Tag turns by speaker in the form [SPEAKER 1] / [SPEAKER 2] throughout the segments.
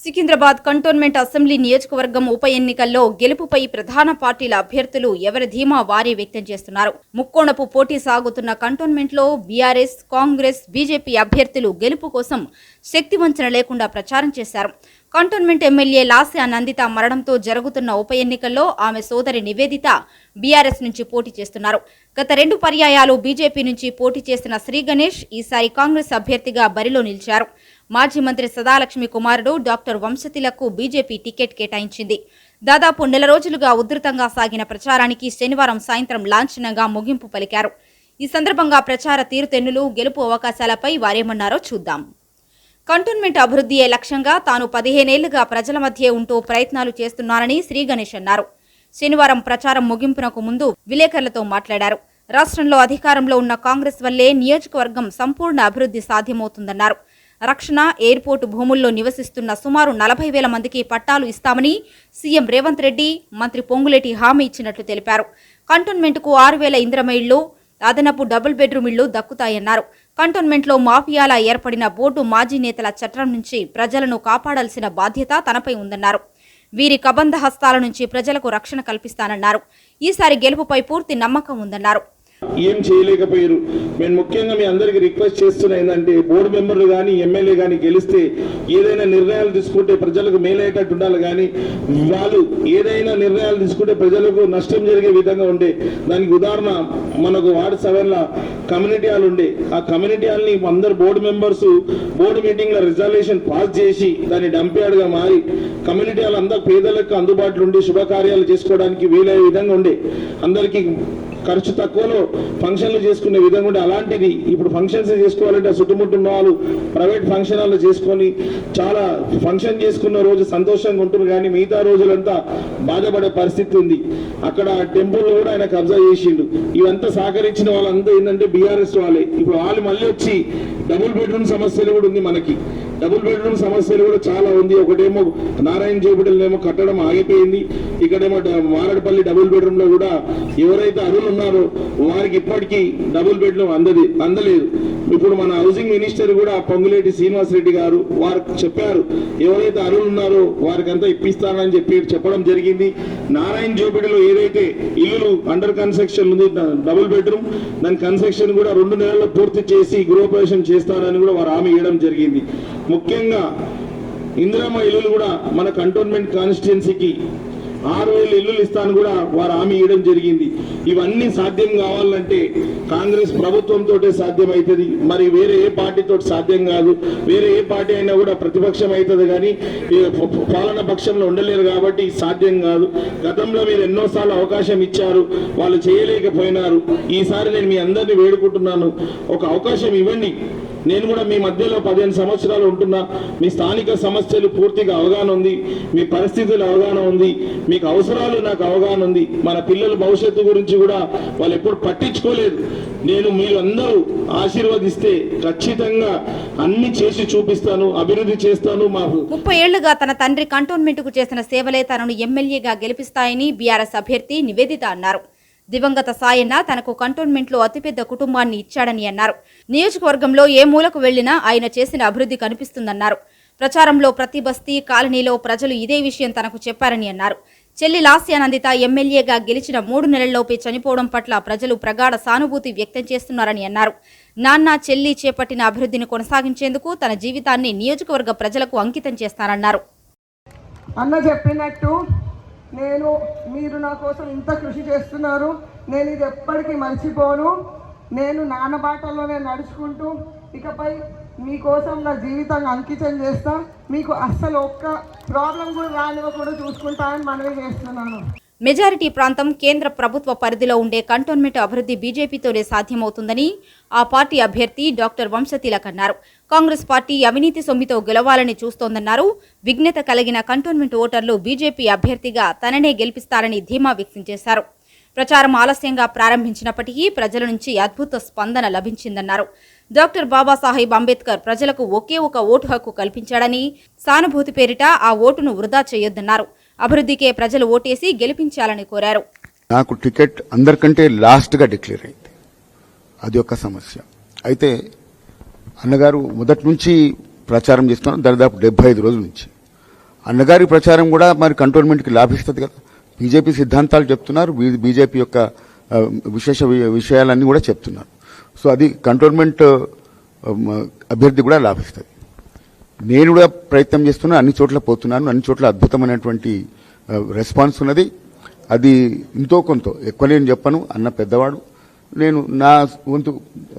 [SPEAKER 1] Secunderabad cantonment assembly నియోజకవర్గం ఉప ఎన్నికల్లో గెలుపుపై ప్రధాన పార్టీల అభ్యర్థులు ఎవరి ధీమా వారే వ్యక్తం చేస్తున్నారు. ముక్కోణపు పోటీ సాగుతున్న కంటోన్మెంట్లో బీఆర్ఎస్, కాంగ్రెస్, బీజేపీ అభ్యర్థులు గెలుపు కోసం శక్తివంచన లేకుండా ప్రచారం చేశారు. కంటోన్మెంట్ ఎమ్మెల్యే లాస్యా నందిత మరణంతో జరుగుతున్న ఉప ఎన్నికల్లో ఆమె సోదరి నివేదిత బీఆర్ఎస్ నుంచి పోటీ చేస్తున్నారు. గత 2 పర్యాయాలు బీజేపీ నుంచి పోటీ చేసిన శ్రీ గణేష్ ఈసారి కాంగ్రెస్ అభ్యర్థిగా బరిలో నిలిచారు. మాజీ మంత్రి సదాలక్ష్మి కుమారుడు డాక్టర్ వంశతిలకు బీజేపీ టికెట్ కేటాయించింది. దాదాపు 1 రోజులుగా ఉధృతంగా సాగిన ప్రచారానికి శనివారం సాయంత్రం లాంఛనంగా ముగింపు పలికారు. ఈ సందర్భంగా ప్రచార తీరుతెన్నులు, గెలుపు అవకాశాలపై వారేమన్నారో చూద్దాం. కంటోన్మెంట్ అభివృద్ధియే లక్ష్యంగా తాను 15 ఏళ్లుగా ప్రజల మధ్య ఉంటూ ప్రయత్నాలు చేస్తున్నారని శ్రీ గణేష్ అన్నారు. శనివారం ప్రచారం ముగింపునకు ముందు విలేకరులతో మాట్లాడారు. రాష్ట్రంలో అధికారంలో ఉన్న కాంగ్రెస్ వల్లే నియోజకవర్గం సంపూర్ణ అభివృద్ధి సాధ్యమవుతుందన్నారు. రక్షణ, ఎయిర్పోర్టు భూముల్లో నివసిస్తున్న సుమారు 40,000 మందికి పట్టాలు ఇస్తామని సీఎం రేవంత్ రెడ్డి, మంత్రి పొంగులేటి హామీ ఇచ్చినట్లు తెలిపారు. కంటోన్మెంట్కు 6,000 ఇందిరమ ఇళ్లు, అదనపు డబుల్ బెడ్రూమ్ ఇళ్లు దక్కుతాయన్నారు. కంటోన్మెంట్లో మాఫియాలా ఏర్పడిన బోర్డు మాజీ నేతల చట్రం నుంచి ప్రజలను కాపాడాల్సిన బాధ్యత తనపై ఉందన్నారు. వీరి కబంధ హస్తాల నుంచి ప్రజలకు రక్షణ కల్పిస్తానన్నారు. ఈసారి గెలుపుపై పూర్తి నమ్మకం ఉందన్నారు.
[SPEAKER 2] ఏం చేయలేకపోయారు. నేను ముఖ్యంగా మీ అందరికి రిక్వెస్ట్ చేస్తున్నా ఏంటంటే, బోర్డు మెంబర్లు కానీ ఎమ్మెల్యే కానీ గెలిస్తే ఏదైనా నిర్ణయాలు తీసుకుంటే ప్రజలకు మేలయ్యేటట్టు ఉండాలి. కానీ వాళ్ళు ఏదైనా నిర్ణయాలు తీసుకుంటే ప్రజలకు నష్టం జరిగే విధంగా ఉండే. దానికి ఉదాహరణ మనకు వార్డు 7 కమ్యూనిటీ హాల్ ఉండే. ఆ కమ్యూనిటీ హాల్ని అందరు బోర్డు మెంబర్స్ బోర్డు మీటింగ్లో రిజల్యూషన్ పాస్ చేసి దాన్ని డంప్యార్డ్గా మారి కమ్యూనిటీ హాల్ అందరు పేదలకు అందుబాటులో ఉండి శుభకార్యాలు చేసుకోవడానికి వీలయ్యే విధంగా ఉండే. అందరికీ ఖర్చు తక్కువలో ఫంక్షన్లు చేసుకునే విధంగా ఉండే. అలాంటిది ఇప్పుడు ఫంక్షన్స్ చేసుకోవాలంటే చుట్టుముట్టున్న వాళ్ళు ప్రైవేట్ ఫంక్షన్ హాల్లో చేసుకొని చాలా ఫంక్షన్ చేసుకున్న రోజు సంతోషంగా ఉంటుంది, కానీ మిగతా రోజులంతా బాధపడే పరిస్థితి ఉంది. అక్కడ టెంపుల్ కూడా ఆయన కబ్జా చేసిండు. ఇవంతా సహకరించిన వాళ్ళంతా ఏంటంటే బీఆర్ఎస్ వాళ్ళే. ఇప్పుడు వాళ్ళు మళ్ళీ వచ్చి డబుల్ బెడ్రూమ్ సమస్యలు కూడా ఉంది. మనకి డబుల్ బెడ్రూమ్ సమస్యలు కూడా చాలా ఉంది. ఒకటేమో నారాయణ జోబిటల్నేమో కట్టడం ఆగిపోయింది. ఇక్కడేమో మారడపల్లి డబుల్ బెడ్రూమ్ లో కూడా ఎవరైతే అరువులు ఉన్నారో వారికి ఇప్పటికీ డబుల్ బెడ్రూమ్ అందలేదు. ఇప్పుడు మన హౌసింగ్ మినిస్టర్ కూడా పొంగులేటి శ్రీనివాసరెడ్డి గారు వారికి చెప్పారు, ఎవరైతే అరువులు ఉన్నారో వారికి అంతా ఇప్పిస్తానని చెప్పడం జరిగింది. నారాయణ జోబిడిలో ఏదైతే ఇల్లులు అండర్ కన్స్ట్రక్షన్ ఉంది డబుల్ బెడ్రూమ్, దాని కన్స్ట్రక్షన్ కూడా 2 నెలల్లో పూర్తి చేసి గృహప్రవేశం చేస్తానని కూడా వారు హామీ ఇవ్వడం జరిగింది. ముఖ్యంగా ఇందిరమ్మ ఇల్లులు కూడా మన కంటోన్మెంట్ కాన్స్టిట్యున్సీకి 6,000 ఇల్లులు ఇస్తాను కూడా వారు హామీ ఇవ్వడం జరిగింది. ఇవన్నీ సాధ్యం కావాలంటే కాంగ్రెస్ ప్రభుత్వంతో సాధ్యమవుతుంది. మరి వేరే ఏ పార్టీతో సాధ్యం కాదు. వేరే ఏ పార్టీ అయినా కూడా ప్రతిపక్షం అవుతుంది, కానీ పాలన పక్షంలో ఉండలేరు కాబట్టి సాధ్యం కాదు. గతంలో మీరు ఎన్నోసార్లు అవకాశం ఇచ్చారు, వాళ్ళు చేయలేకపోయినారు. ఈసారి నేను మీ అందరినీ వేడుకుంటున్నాను, ఒక అవకాశం ఇవ్వండి. నేను కూడా మీ మధ్యలో 15 సంవత్సరాలు ఉంటున్నా. మీ స్థానిక సమస్యలు పూర్తిగా అవగాహన ఉంది, మీ పరిస్థితులు అవగాహన ఉంది, మీకు అవసరాలు నాకు అవగాహన ఉంది. మన పిల్లల భవిష్యత్తు గురించి కూడా వాళ్ళు ఎప్పుడు పట్టించుకోలేదు. మీరు అందరూ ఆశీర్వదిస్తే ఖచ్చితంగా అన్ని చేసి చూపిస్తాను, అభివృద్ధి చేస్తాను.
[SPEAKER 1] 30 ఏళ్లుగా తన తండ్రి కంటోన్మెంట్ కు చేసిన సేవలే తనను ఎమ్మెల్యేగా గెలిపిస్తాయని బీఆర్ఎస్ అభ్యర్థి నివేదిత అన్నారు. దివంగత సాయన్న తనకు కంటోన్మెంట్లో అతిపెద్ద కుటుంబాన్ని ఇచ్చాడని అన్నారు. నియోజకవర్గంలో ఏ మూలకు వెళ్లినా ఆయన చేసిన అభివృద్ధి కనిపిస్తుందన్నారు. ప్రచారంలో ప్రతి బస్తీ, కాలనీలో ప్రజలు ఇదే విషయం తనకు చెప్పారని అన్నారు. చెల్లి లాస్యా నందిత ఎమ్మెల్యేగా గెలిచిన 3 నెలల్లోపే చనిపోవడం పట్ల ప్రజలు ప్రగాఢ సానుభూతి వ్యక్తం చేస్తున్నారని అన్నారు. నాన్న, చెల్లి చేపట్టిన అభివృద్ధిని కొనసాగించేందుకు తన జీవితాన్ని నియోజకవర్గ ప్రజలకు అంకితం చేస్తానన్నారు.
[SPEAKER 3] అన్న చెప్పినట్టు మీరు నా కోసం ఇంత కృషి చేస్తున్నారు, నేను ఇది ఎప్పటికీ మర్చిపోను. నేను నాన్న బాటల్లోనే నడుచుకుంటూ ఇకపై మీకోసం నా జీవితాన్ని అంకితం చేస్తా. మీకు అస్సలు ఒక్క ప్రాబ్లం కూడా రానివ్వకుండా చూసుకుంటానని మనవి చేస్తున్నాను.
[SPEAKER 1] మెజారిటీ ప్రాంతం కేంద్ర ప్రభుత్వ పరిధిలో ఉండే కంటోన్మెంట్ అభివృద్ధి బీజేపీతోనే సాధ్యమవుతుందని ఆ పార్టీ అభ్యర్థి డాక్టర్ వంశతిలక్ అన్నారు. కాంగ్రెస్ పార్టీ అవినీతి సొమ్మితో గెలవాలని చూస్తోందన్నారు. విఘ్నత కలిగిన కంటోన్మెంట్ ఓటర్లు బీజేపీ అభ్యర్థిగా తననే గెలిపిస్తారని ధీమా వ్యక్తం చేశారు. ప్రచారం ఆలస్యంగా ప్రారంభించినప్పటికీ ప్రజల నుంచి అద్భుత స్పందన లభించిందన్నారు. డాక్టర్ బాబాసాహెబ్ అంబేద్కర్ ప్రజలకు ఒకే ఒక ఓటు హక్కు కల్పించాడని, సానుభూతి పేరిట ఆ ఓటును వృధా చేయొద్దన్నారు. అభివృద్ధికే ప్రజలు ఓటేసి గెలిపించాలని కోరారు.
[SPEAKER 4] నాకు టికెట్ అందరికంటే లాస్ట్గా డిక్లేర్ అయింది, అది ఒక సమస్య. అయితే అన్నగారు మొదటి నుంచి ప్రచారం చేస్తున్నాను, దాదాపు 75 రోజుల నుంచి. అన్నగారి ప్రచారం కూడా మరి కంటోన్మెంట్కి లాభిస్తుంది కదా. బీజేపీ సిద్ధాంతాలు చెప్తున్నారు, బీజేపీ యొక్క విషయాలన్నీ కూడా చెప్తున్నారు. సో అది కంటోన్మెంట్ అభ్యర్థి కూడా లాభిస్తుంది. నేను కూడా ప్రయత్నం చేస్తున్నాను, అన్ని చోట్ల పోతున్నాను, అన్ని చోట్ల అద్భుతమైనటువంటి రెస్పాన్స్ ఉన్నది. అది ఇంతో కొంత ఎక్కువ నేను చెప్పను, అన్న పెద్దవాడు, నేను నా వంతు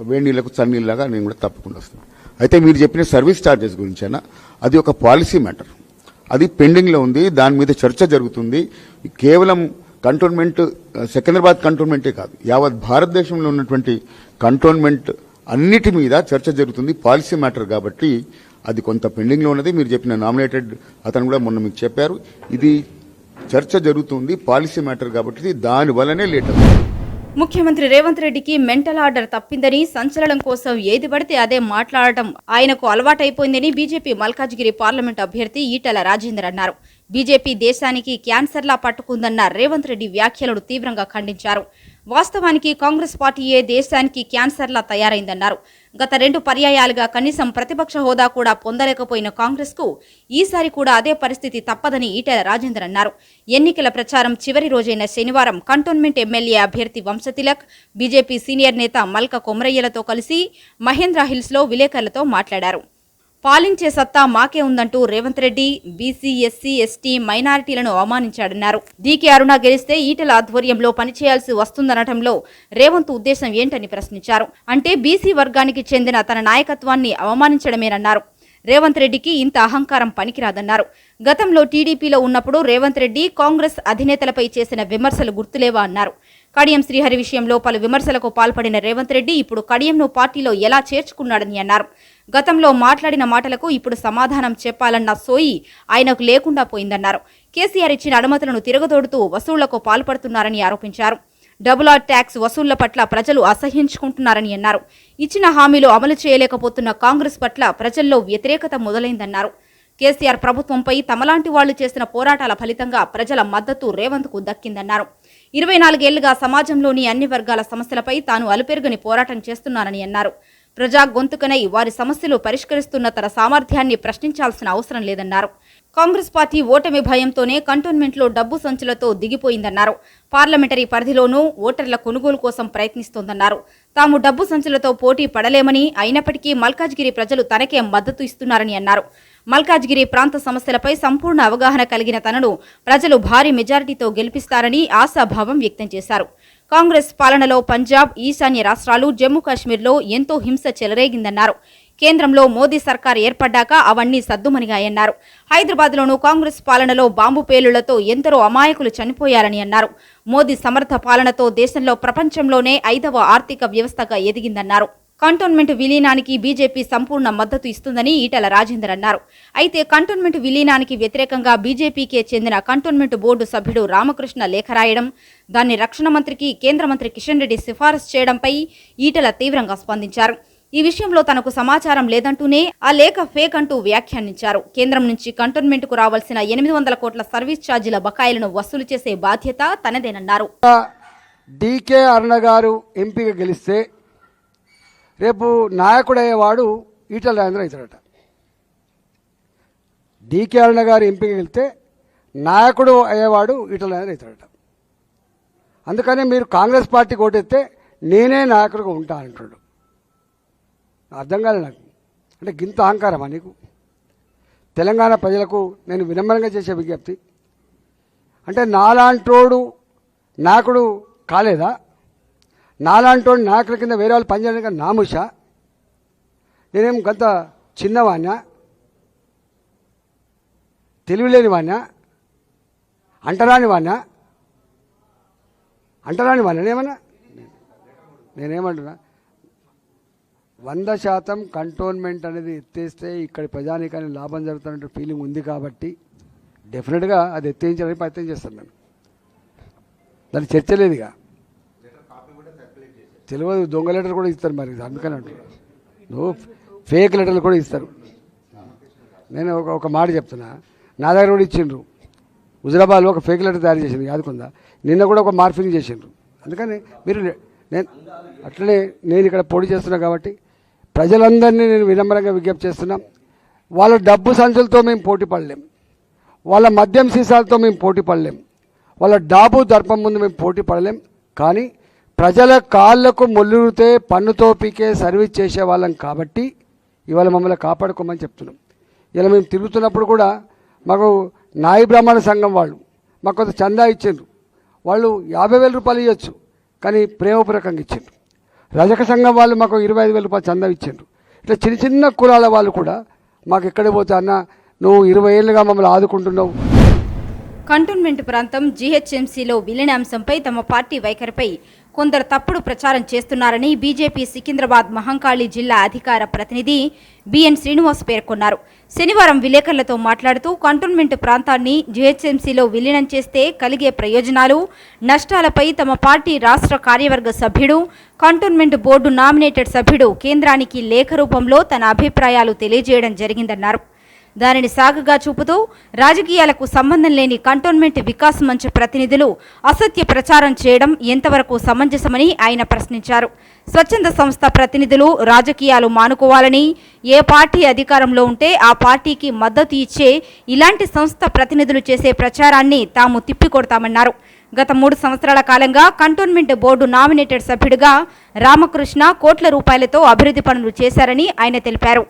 [SPEAKER 4] వేడి నీళ్లకు చన్నీళ్ళలాగా నేను కూడా తప్పకుండా వస్తాను. అయితే మీరు చెప్పిన సర్వీస్ ఛార్జెస్ గురించి అయినా అది ఒక పాలసీ మ్యాటర్, అది పెండింగ్లో ఉంది, దాని మీద చర్చ జరుగుతుంది. కేవలం కంటోన్మెంట్ సికింద్రాబాద్ కంటోన్మెంటే కాదు, యావత్ భారతదేశంలో ఉన్నటువంటి కంటోన్మెంట్ అన్నిటి మీద చర్చ జరుగుతుంది, పాలసీ మ్యాటర్ కాబట్టి అది కొంత పెండింగ్లో ఉన్నది. మీరు చెప్పిన నామినేటెడ్ అతను కూడా మొన్న మీకు చెప్పారు, ఇది చర్చ జరుగుతుంది, పాలసీ మ్యాటర్ కాబట్టి దాని వల్లనే లేట్ అవుతుంది.
[SPEAKER 1] ముఖ్యమంత్రి రేవంత్ రెడ్డికి మెంటల్ ఆర్డర్ తప్పిందని, సంచలనం కోసం ఏది పడితే అదే మాట్లాడటం ఆయనకు అలవాటైపోయిందని బీజేపీ మల్కాజ్గిరి పార్లమెంట్ అభ్యర్థి ఈటెల రాజేందర్ అన్నారు. బీజేపీ దేశానికి క్యాన్సర్లా పట్టుకుందన్న రేవంత్ రెడ్డి వ్యాఖ్యలను తీవ్రంగా ఖండించారు. వాస్తవానికి కాంగ్రెస్ పార్టీయే దేశానికి క్యాన్సర్లా తయారైందన్నారు. గత 2 పర్యాయాలుగా కనీసం ప్రతిపక్ష హోదా కూడా పొందలేకపోయిన కాంగ్రెస్ కు ఈసారి కూడా అదే పరిస్థితి తప్పదని ఈటెల రాజేందర్ అన్నారు. ఎన్నికల ప్రచారం చివరి రోజైన శనివారం కంటోన్మెంట్ ఎమ్మెల్యే అభ్యర్థి వంశతిలక్, బీజేపీ సీనియర్ నేత మల్క కొమరయ్యలతో కలిసి మహేంద్ర హిల్స్ లో విలేకరులతో మాట్లాడారు. పాలించే సత్తా మాకే ఉందంటూ Revanth Reddy BC, SC, ST, మైనారిటీలను అవమానించాడన్నారు. డీకే అరుణ గెలిస్తే ఈటెల ఆధ్వర్యంలో పనిచేయాల్సి వస్తుందనటంలో రేవంత్ ఉద్దేశం ఏంటని ప్రశ్నించారు. అంటే బీసీ వర్గానికి చెందిన తన నాయకత్వాన్ని అవమానించడమేనన్నారు. రేవంత్ రెడ్డికి ఇంత అహంకారం పనికిరాదన్నారు. గతంలో టీడీపీలో ఉన్నప్పుడు రేవంత్ రెడ్డి కాంగ్రెస్ అధినేతలపై చేసిన విమర్శలు గుర్తులేవా అన్నారు. కడియం శ్రీహరి విషయంలో పలు విమర్శలకు పాల్పడిన రేవంత్ రెడ్డి ఇప్పుడు కడియంను పార్టీలో ఎలా చేర్చుకున్నాడని అన్నారు. గతంలో మాట్లాడిన మాటలకు ఇప్పుడు సమాధానం చెప్పాలన్న సోయి ఆయనకు లేకుండా పోయిందన్నారు. కేసీఆర్ ఇచ్చిన అనుమతులను తిరగదోడుతూ వసూళ్లకు పాల్పడుతున్నారని ఆరోపించారు. డబుల్ ఆర్ ట్యాక్స్ వసూళ్ల పట్ల ప్రజలు అసహ్యించుకుంటున్నారని అన్నారు. ఇచ్చిన హామీలు అమలు చేయలేకపోతున్న కాంగ్రెస్ పట్ల ప్రజల్లో వ్యతిరేకత మొదలైందన్నారు. కేసీఆర్ ప్రభుత్వంపై తమలాంటి వాళ్లు చేసిన పోరాటాల ఫలితంగా ప్రజల మద్దతు రేవంత్ కు దక్కిందన్నారు. 24 ఏళ్లుగా సమాజంలోని అన్ని వర్గాల సమస్యలపై తాను అలుపెరుగని పోరాటం చేస్తున్నానని అన్నారు. ప్రజా గొంతుకనై వారి సమస్యలు పరిష్కరిస్తున్న తన సామర్థ్యాన్ని ప్రశ్నించాల్సిన అవసరం లేదన్నారు. కాంగ్రెస్ పార్టీ ఓటమి భయంతోనే కంటోన్మెంట్లో డబ్బు సంచులతో దిగిపోయిందన్నారు. పార్లమెంటరీ పరిధిలోనూ ఓటర్ల కొనుగోలు కోసం ప్రయత్నిస్తోందన్నారు. తాము డబ్బు సంచులతో పోటీ పడలేమని, అయినప్పటికీ మల్కాజ్గిరి ప్రజలు తనకే మద్దతు ఇస్తున్నారని అన్నారు. మల్కాజ్గిరి ప్రాంత సమస్యలపై సంపూర్ణ అవగాహన కలిగిన తనను ప్రజలు భారీ మెజారిటీతో గెలిపిస్తారని ఆశాభావం వ్యక్తం చేశారు. కాంగ్రెస్ పాలనలో పంజాబ్, ఈశాన్య రాష్ట్రాలు, జమ్మూ కాశ్మీర్లో ఎంతో హింస చెలరేగిందన్నారు. కేంద్రంలో మోదీ సర్కార్ ఏర్పడ్డాక అవన్నీ సద్దుమణిగాయన్నారు. హైదరాబాద్లోనూ కాంగ్రెస్ పాలనలో బాంబు పేలుళ్లతో ఎందరో అమాయకులు చనిపోయారని అన్నారు. మోదీ సమర్థ పాలనతో దేశంలో ప్రపంచంలోనే 5వ ఆర్థిక వ్యవస్థగా ఎదిగిందన్నారు. కంటోన్మెంట్ విలీనానికి బీజేపీ సంపూర్ణ మద్దతు ఇస్తుందని ఈటెల రాజేందర్ అన్నారు. అయితే కంటోన్మెంట్ విలీనానికి వ్యతిరేకంగా బీజేపీకే చెందిన కంటోన్మెంట్ బోర్డు సభ్యుడు రామకృష్ణ లేఖ రాయడం, దాన్ని రక్షణ మంత్రికి కేంద్ర మంత్రి కిషన్ రెడ్డి సిఫారసు చేయడంపై ఈటెల తీవ్రంగా స్పందించారు. ఈ విషయంలో తనకు సమాచారం లేదంటూనే ఆ లేఖ ఫేక్ అంటూ వ్యాఖ్యానించారు. కేంద్రం నుంచి కంటోన్మెంట్కు రావాల్సిన 800 కోట్ల సర్వీస్ ఛార్జీల బకాయిలను వసూలు చేసే బాధ్యత తనదేనన్నారు.
[SPEAKER 5] డీకే అరుణ గారు ఎంపీగా గెలిస్తే రేపు నాయకుడయ్యేవాడు ఈటెల రాజేందర్ అవుతాడట. డీకే అరుణ గారు ఎంపీగా గెలిస్తే నాయకుడు అయ్యేవాడు ఈటెల రాజేందర్ అవుతాడట. అందుకని మీరు కాంగ్రెస్ పార్టీకి ఓటేస్తే నేనే నాయకుడిగా ఉంటా అంటున్నాడు. అర్థం కాలేదు నాకు. అంటే గింత అహంకారమా నీకు? తెలంగాణ ప్రజలకు నేను వినమ్రంగా చేసే విజ్ఞప్తి, అంటే నాలాంటోడు నాయకుడు కాలేదా? నాలాంటోడు నాయకుల కింద వేరే వాళ్ళు పనిచేయడానికి నాముష? నేనేం కొంత చిన్నవాణ్ణా, తెలివిలేని వాణ్ణా, అంటరాని వాణ్ణా నేనేమన్నా? నేనేమంటున్నా, 100% కంటోన్మెంట్ అనేది ఎత్తేస్తే ఇక్కడి ప్రజానీకానికి లాభం జరుగుతున్నట్టు ఫీలింగ్ ఉంది కాబట్టి డెఫినెట్గా అది ఎత్తేయించడానికి ప్రయత్నం చేస్తాం మేము. దానికి చర్చ లేదుగా. తెలియదు, దొంగ లెటర్ కూడా ఇస్తారు మరి, అందుకని అంటున్నారు. నువ్వు ఫేక్ లెటర్లు కూడా ఇస్తారు. నేను ఒక మాట చెప్తున్నా, నా దగ్గర కూడా ఇచ్చిండ్రు. హుజరాబాద్లో ఒక ఫేక్ లెటర్ తయారు చేసిండ్రు, యాదుకుందా? నిన్న కూడా ఒక మార్ఫింగ్ చేసిండ్రు. అందుకని మీరు అట్లనే నేను ఇక్కడ పోటీ చేస్తున్నా కాబట్టి ప్రజలందరినీ నేను వినమ్రంగా విజ్ఞప్తి చేస్తున్నా, వాళ్ళ డబ్బు సంచులతో మేము పోటీ పడలేం. వాళ్ళ మద్యం సీసాలతో మేము పోటీ పడలేం, వాళ్ళ డాబు దర్పం ముందు మేము పోటీ పడలేం. కానీ ప్రజల కాళ్లకు మొల్లురితే పన్నుతో పీకే సర్వీస్ చేసే వాళ్ళం కాబట్టి ఇవాళ మమ్మల్ని కాపాడుకోమని చెప్తున్నాం. ఇలా మేము తిరుగుతున్నప్పుడు కూడా మాకు నాయి బ్రాహ్మణ సంఘం వాళ్ళు మాకు కొంత చందా ఇచ్చిండ్రు. వాళ్ళు 50,000 రూపాయలు ఇవ్వచ్చు, కానీ ప్రేమపూర్వకంగా ఇచ్చిండ్రు. రజక సంఘం వాళ్ళు మాకు 25,000 రూపాయలు చందా ఇచ్చిండ్రు. ఇట్లా చిన్న చిన్న కులాల వాళ్ళు కూడా మాకు ఎక్కడికి పోతే అన్న నువ్వు 20 ఏళ్ళుగా మమ్మల్ని ఆదుకుంటున్నావు.
[SPEAKER 1] కంటోన్మెంట్ ప్రాంతం జీహెచ్ఎంసీలో విలీనాంశంపై తమ పార్టీ వైఖరిపై కొందరు తప్పుడు ప్రచారం చేస్తున్నారని బీజేపీ సికింద్రాబాద్ మహంకాళి జిల్లా అధికార ప్రతినిధి బిఎన్ శ్రీనివాస్ పేర్కొన్నారు. శనివారం విలేకరులతో మాట్లాడుతూ కంటోన్మెంట్ ప్రాంతాన్ని జీహెచ్ఎంసీలో విలీనం చేస్తే కలిగే ప్రయోజనాలు, నష్టాలపై తమ పార్టీ రాష్ట్ర కార్యవర్గ సభ్యుడు, కంటోన్మెంట్ బోర్డు నామినేటెడ్ సభ్యుడు కేంద్రానికి లేఖ రూపంలో తన అభిప్రాయాలు తెలియజేయడం జరిగిందన్నారు. దానిని సాగుగా చూపుతూ రాజకీయాలకు సంబంధం లేని కంటోన్మెంట్ వికాస్ మంచ్ ప్రతినిధులు అసత్య ప్రచారం చేయడం ఎంతవరకు సమంజసమని ఆయన ప్రశ్నించారు. స్వచ్ఛంద సంస్థ ప్రతినిధులు రాజకీయాలు మానుకోవాలని, ఏ పార్టీ అధికారంలో ఉంటే ఆ పార్టీకి మద్దతు ఇచ్చే ఇలాంటి సంస్థ ప్రతినిధులు చేసే ప్రచారాన్ని తాము తిప్పికొడతామన్నారు. గత 3 సంవత్సరాల కాలంగా కంటోన్మెంట్ బోర్డు నామినేటెడ్ సభ్యుడిగా రామకృష్ణ కోట్ల రూపాయలతో అభివృద్ధి పనులు చేశారని ఆయన తెలిపారు.